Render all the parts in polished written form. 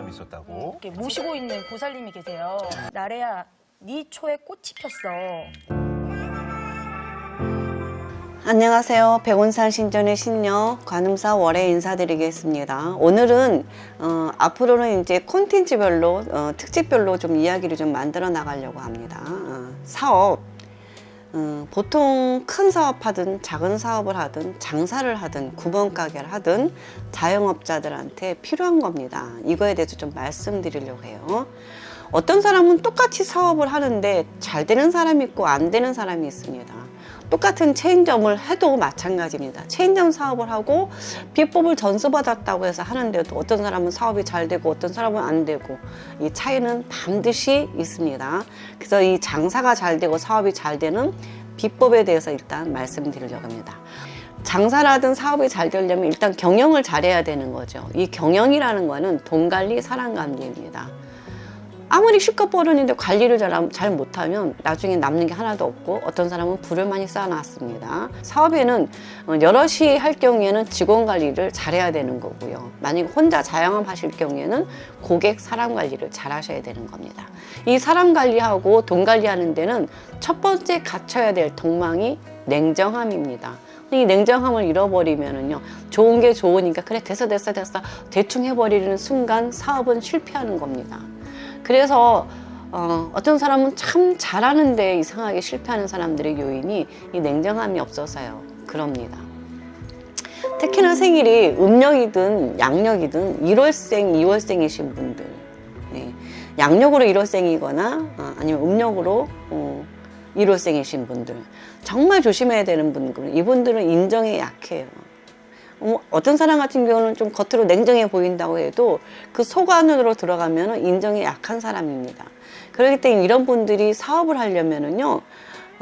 좀 있었다고. 이렇게 모시고 있는 보살님이 계세요. 나래야, 네 초에 꽃이 폈어. 안녕하세요. 백운산 신전의 신녀 관음사 월에 인사드리겠습니다. 오늘은 앞으로는 이제 콘텐츠별로 특집별로 좀 이야기를 좀 만들어 나가려고 합니다. 사업 보통 큰 사업하든 작은 사업을 하든 장사를 하든 구멍가게를 하든 자영업자들한테 필요한 겁니다. 이거에 대해서 좀 말씀드리려고 해요. 어떤 사람은 똑같이 사업을 하는데 잘 되는 사람이 있고 안 되는 사람이 있습니다. 똑같은 체인점을 해도 마찬가지입니다. 체인점 사업을 하고 비법을 전수받았다고 해서 하는데도 어떤 사람은 사업이 잘 되고 어떤 사람은 안 되고 이 차이는 반드시 있습니다. 그래서 이 장사가 잘 되고 사업이 잘 되는 비법에 대해서 일단 말씀드리려고 합니다. 장사라든 사업이 잘 되려면 일단 경영을 잘해야 되는 거죠. 이 경영이라는 거는 돈 관리, 사람 관리입니다. 아무리 실컷 벌었는데 관리를 잘 못하면 나중에 남는 게 하나도 없고 어떤 사람은 부를 많이 쌓아놨습니다. 사업에는 여럿이 할 경우에는 직원 관리를 잘해야 되는 거고요. 만약 혼자 자영업 하실 경우에는 고객 사람 관리를 잘 하셔야 되는 겁니다. 이 사람 관리하고 돈 관리하는 데는 첫 번째 갖춰야 될 덕망이 냉정함입니다. 이 냉정함을 잃어버리면은요, 좋은 게 좋으니까 그래 됐어 대충 해버리는 순간 사업은 실패하는 겁니다. 그래서 어떤 사람은 참 잘하는데 이상하게 실패하는 사람들의 요인이 이 냉정함이 없어서요. 그럽니다. 특히나 생일이 음력이든 양력이든 1월생, 2월생이신 분들, 네. 양력으로 1월생이거나 아니면 음력으로 1월생이신 분들, 정말 조심해야 되는 분들, 이분들은 인정에 약해요. 어떤 사람 같은 경우는 좀 겉으로 냉정해 보인다고 해도 그 속 안으로 들어가면 인정에 약한 사람입니다. 그렇기 때문에 이런 분들이 사업을 하려면은요,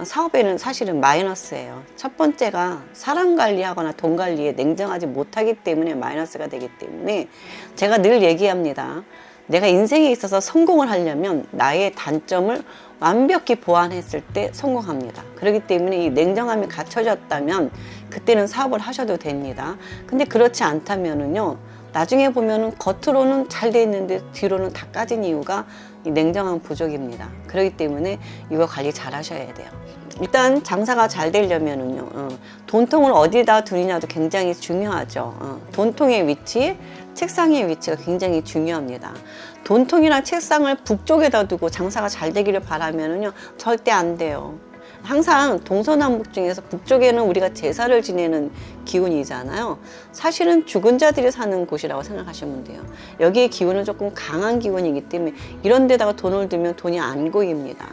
사업에는 사실은 마이너스예요. 첫 번째가 사람 관리하거나 돈 관리에 냉정하지 못하기 때문에 마이너스가 되기 때문에 제가 늘 얘기합니다. 내가 인생에 있어서 성공을 하려면 나의 단점을 완벽히 보완했을 때 성공합니다. 그렇기 때문에 이 냉정함이 갖춰졌다면 그때는 사업을 하셔도 됩니다. 근데 그렇지 않다면은요, 나중에 보면은 겉으로는 잘 돼 있는데 뒤로는 다 까진 이유가 이 냉정함 부족입니다. 그렇기 때문에 이거 관리 잘 하셔야 돼요. 일단 장사가 잘 되려면은요, 돈통을 어디다 두느냐도 굉장히 중요하죠. 돈통의 위치, 책상의 위치가 굉장히 중요합니다. 돈통이랑 책상을 북쪽에다 두고 장사가 잘 되기를 바라면은요, 절대 안 돼요. 항상 동서남북 중에서 북쪽에는 우리가 제사를 지내는 기운이잖아요. 사실은 죽은 자들이 사는 곳이라고 생각하시면 돼요. 여기의 기운은 조금 강한 기운이기 때문에 이런 데다가 돈을 두면 돈이 안 고입니다.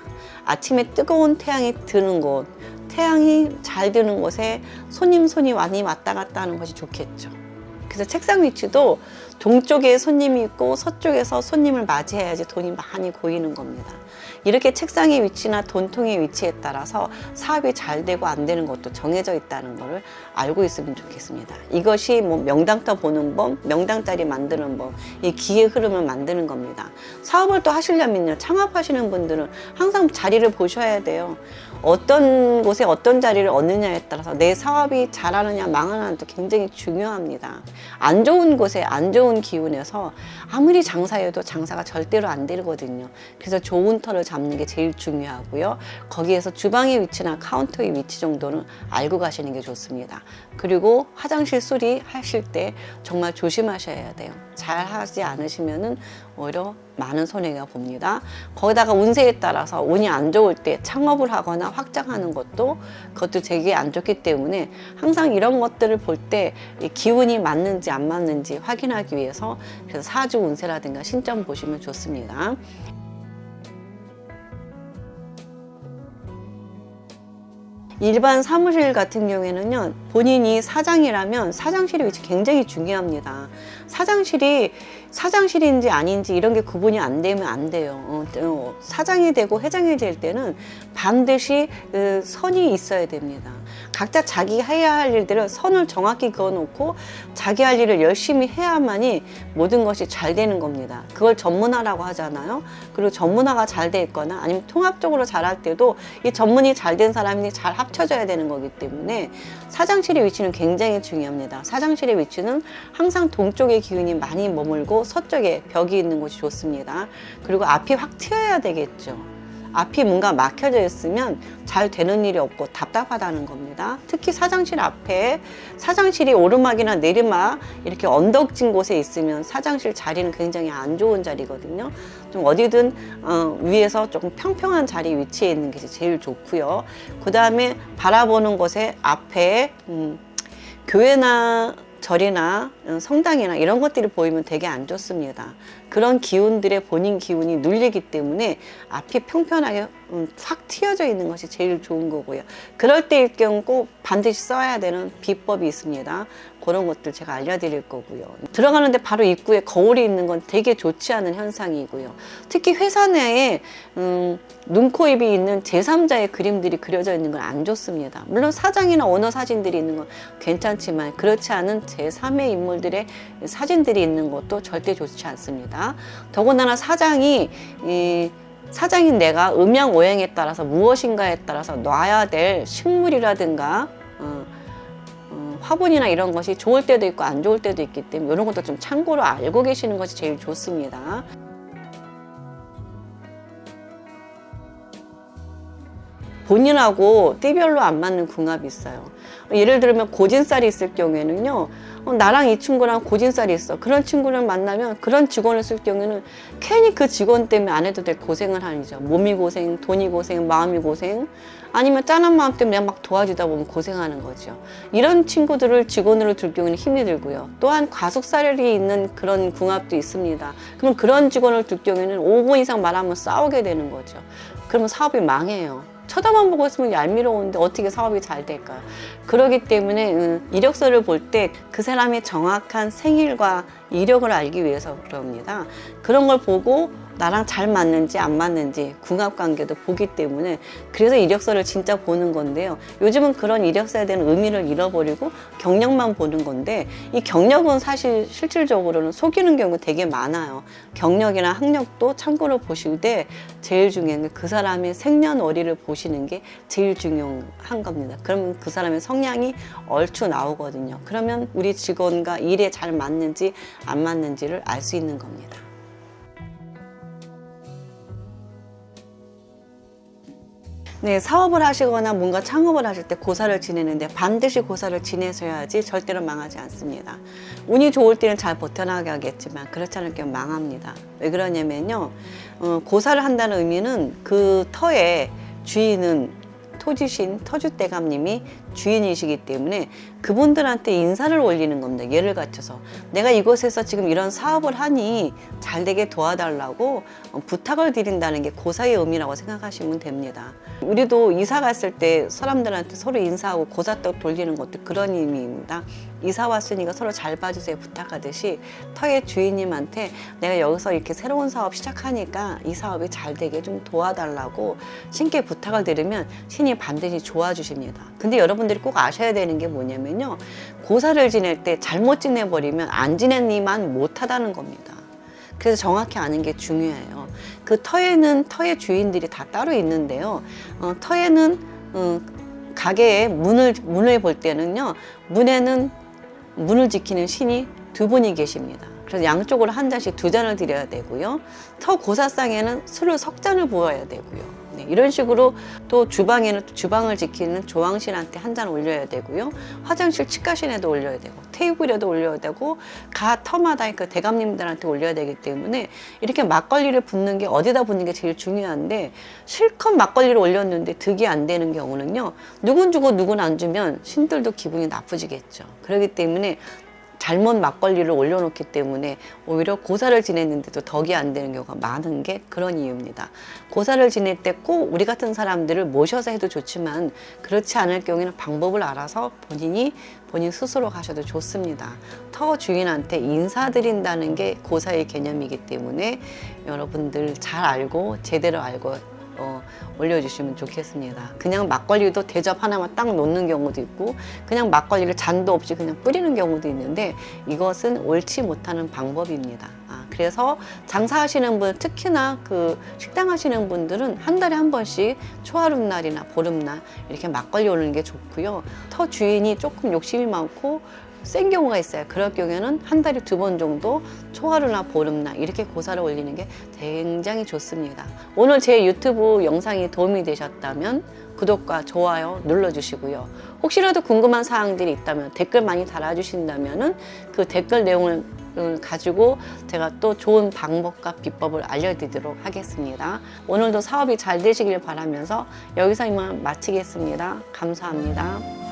아침에 뜨거운 태양이 드는 곳, 태양이 잘 드는 곳에 손이 많이 왔다 갔다 하는 것이 좋겠죠. 그래서 책상 위치도 동쪽에 손님이 있고 서쪽에서 손님을 맞이해야지 돈이 많이 고이는 겁니다. 이렇게 책상의 위치나 돈통의 위치에 따라서 사업이 잘 되고 안 되는 것도 정해져 있다는 것을 알고 있으면 좋겠습니다. 이것이 뭐 명당터 보는 법, 명당자리 만드는 법, 이 기의 흐름을 만드는 겁니다. 사업을 또 하시려면요, 창업하시는 분들은 항상 자리를 보셔야 돼요. 어떤 곳에 어떤 자리를 얻느냐에 따라서 내 사업이 잘하느냐 망하느냐도 굉장히 중요합니다. 안 좋은 곳에 안 좋은 기운에서 아무리 장사해도 장사가 절대로 안 되거든요. 그래서 좋은 터를 잡는 게 제일 중요하고요. 거기에서 주방의 위치나 카운터의 위치 정도는 알고 가시는 게 좋습니다. 그리고 화장실 수리하실 때 정말 조심하셔야 돼요. 잘 하지 않으시면은 오히려 많은 손해가 봅니다. 거기다가 운세에 따라서 운이 안 좋을 때 창업을 하거나 확장하는 것도 그것도 되게 안 좋기 때문에 항상 이런 것들을 볼 때 기운이 맞는지 안 맞는지 확인하기 위해서 그래서 사주 운세라든가 신점 보시면 좋습니다. 일반 사무실 같은 경우에는요, 본인이 사장이라면 사장실의 위치 굉장히 중요합니다. 사장실인지 아닌지 이런 게 구분이 안 되면 안 돼요. 사장이 되고 회장이 될 때는 반드시 선이 있어야 됩니다. 각자 자기 해야 할 일들을 선을 정확히 그어놓고 자기 할 일을 열심히 해야만이 모든 것이 잘 되는 겁니다. 그걸 전문화라고 하잖아요. 그리고 전문화가 잘 돼 있거나 아니면 통합적으로 잘할 때도 이 전문이 잘 된 사람이 잘 합쳐져야 되는 거기 때문에 사장실의 위치는 굉장히 중요합니다. 사장실의 위치는 항상 동쪽의 기운이 많이 머물고 동쪽하고 서쪽에 벽이 있는 곳이 좋습니다. 그리고 앞이 확 트여야 되겠죠. 앞이 뭔가 막혀져 있으면 잘 되는 일이 없고 답답하다는 겁니다. 특히 사장실 앞에 사장실이 오르막이나 내리막 이렇게 언덕진 곳에 있으면 사장실 자리는 굉장히 안 좋은 자리거든요. 좀 어디든 위에서 조금 평평한 자리 위치에 있는 것이 제일 좋고요. 그 다음에 바라보는 곳에 앞에 교회나 절이나 성당이나 이런 것들이 보이면 되게 안 좋습니다. 그런 기운들의 본인 기운이 눌리기 때문에 앞이 평평하게 확 튀어져 있는 것이 제일 좋은 거고요. 그럴 때일 경우 꼭 반드시 써야 되는 비법이 있습니다. 그런 것들 제가 알려드릴 거고요. 들어가는데 바로 입구에 거울이 있는 건 되게 좋지 않은 현상이고요. 특히 회사 내에 눈, 코, 입이 있는 제3자의 그림들이 그려져 있는 건 안 좋습니다. 물론 사장이나 오너 사진들이 있는 건 괜찮지만 그렇지 않은 제3의 인물들의 사진들이 있는 것도 절대 좋지 않습니다. 더군다나 사장인 내가 음양오행에 따라서 무엇인가에 따라서 놔야 될 식물이라든가 화분이나 이런 것이 좋을 때도 있고 안 좋을 때도 있기 때문에 이런 것도 좀 참고로 알고 계시는 것이 제일 좋습니다. 본인하고 띠별로 안 맞는 궁합이 있어요. 예를 들면 고진살이 있을 경우에는요, 나랑 이 친구랑 고진살이 있어. 그런 친구를 만나면 그런 직원을 쓸 경우에는 괜히 그 직원 때문에 안 해도 될 고생을 하죠. 몸이 고생, 돈이 고생, 마음이 고생, 아니면 짠한 마음 때문에 내가 막 도와주다 보면 고생하는 거죠. 이런 친구들을 직원으로 둘 경우는 힘이 들고요. 또한 과속살이 있는 그런 궁합도 있습니다. 그럼 그런 직원을 둘 경우에는 5분 이상 말하면 싸우게 되는 거죠. 그러면 사업이 망해요. 쳐다만 보고 있으면 얄미로운데 어떻게 사업이 잘 될까요? 그렇기 때문에 이력서를 볼 때 그 사람의 정확한 생일과 이력을 알기 위해서 그럽니다. 그런 걸 보고 나랑 잘 맞는지 안 맞는지 궁합 관계도 보기 때문에 그래서 이력서를 진짜 보는 건데요. 요즘은 그런 이력서에 대한 의미를 잃어버리고 경력만 보는 건데 이 경력은 사실 실질적으로는 속이는 경우가 되게 많아요. 경력이나 학력도 참고로 보시되 제일 중요한 게 그 사람의 생년월일을 보시는 게 제일 중요한 겁니다. 그러면 그 사람의 성향이 얼추 나오거든요. 그러면 우리 직원과 일에 잘 맞는지 안 맞는지를 알 수 있는 겁니다. 네, 사업을 하시거나 뭔가 창업을 하실 때 고사를 지내는데 반드시 고사를 지내셔야지 절대로 망하지 않습니다. 운이 좋을 때는 잘 버텨나가게 하겠지만 그렇지 않을 경우 망합니다. 왜 그러냐면요, 고사를 한다는 의미는 그 터의 주인은 토지신 터주대감님이 주인이시기 때문에 그분들한테 인사를 올리는 겁니다. 예를 갖춰서 내가 이곳에서 지금 이런 사업을 하니 잘 되게 도와달라고 부탁을 드린다는 게 고사의 의미라고 생각하시면 됩니다. 우리도 이사 갔을 때 사람들한테 서로 인사하고 고사떡 돌리는 것도 그런 의미입니다. 이사 왔으니까 서로 잘 봐주세요 부탁하듯이 터의 주인님한테 내가 여기서 이렇게 새로운 사업 시작하니까 이 사업이 잘 되게 좀 도와달라고 신께 부탁을 드리면 신이 반드시 도와주십니다. 근데 여러분들이 꼭 아셔야 되는 게 뭐냐면요, 고사를 지낼 때 잘못 지내버리면 안 지내니만 못하다는 겁니다. 그래서 정확히 아는 게 중요해요. 그 터에는 터의 주인들이 다 따로 있는데요, 터에는 가게에 문을 볼 때는요, 문에는 문을 지키는 신이 두 분이 계십니다. 그래서 양쪽으로 한 잔씩 2잔을 드려야 되고요. 터 고사상에는 술을 3잔을 부어야 되고요. 네, 이런 식으로 또 주방에는 주방을 지키는 조왕신한테 1잔 올려야 되고요. 화장실 치과신에도 올려야 되고 테이블에도 올려야 되고 가 터마다 그 대감님들한테 올려야 되기 때문에 이렇게 막걸리를 붓는 게 어디다 붓는 게 제일 중요한데 실컷 막걸리를 올렸는데 득이 안 되는 경우는요, 누군 주고 누군 안 주면 신들도 기분이 나쁘지겠죠. 그렇기 때문에 잘못 막걸리를 올려놓기 때문에 오히려 고사를 지냈는데도 덕이 안 되는 경우가 많은 게 그런 이유입니다. 고사를 지낼 때 꼭 우리 같은 사람들을 모셔서 해도 좋지만 그렇지 않을 경우에는 방법을 알아서 본인 스스로 가셔도 좋습니다. 터 주인한테 인사드린다는 게 고사의 개념이기 때문에 여러분들 잘 알고 제대로 알고 올려주시면 좋겠습니다. 그냥 막걸리도 대접 하나만 딱 놓는 경우도 있고 그냥 막걸리를 잔도 없이 그냥 뿌리는 경우도 있는데 이것은 옳지 못하는 방법입니다. 그래서 장사하시는 분, 특히나 그 식당 하시는 분들은 한 달에 한 번씩 초하룻날이나 보름날 이렇게 막걸리 오는 게 좋고요. 터 주인이 조금 욕심이 많고 센 경우가 있어요. 그럴 경우에는 한 달에 2번 정도 초하루나 보름날 이렇게 고사를 올리는 게 굉장히 좋습니다. 오늘 제 유튜브 영상이 도움이 되셨다면 구독과 좋아요 눌러주시고요. 혹시라도 궁금한 사항들이 있다면 댓글 많이 달아주신다면 그 댓글 내용을 가지고 제가 또 좋은 방법과 비법을 알려드리도록 하겠습니다. 오늘도 사업이 잘 되시길 바라면서 여기서 이만 마치겠습니다. 감사합니다.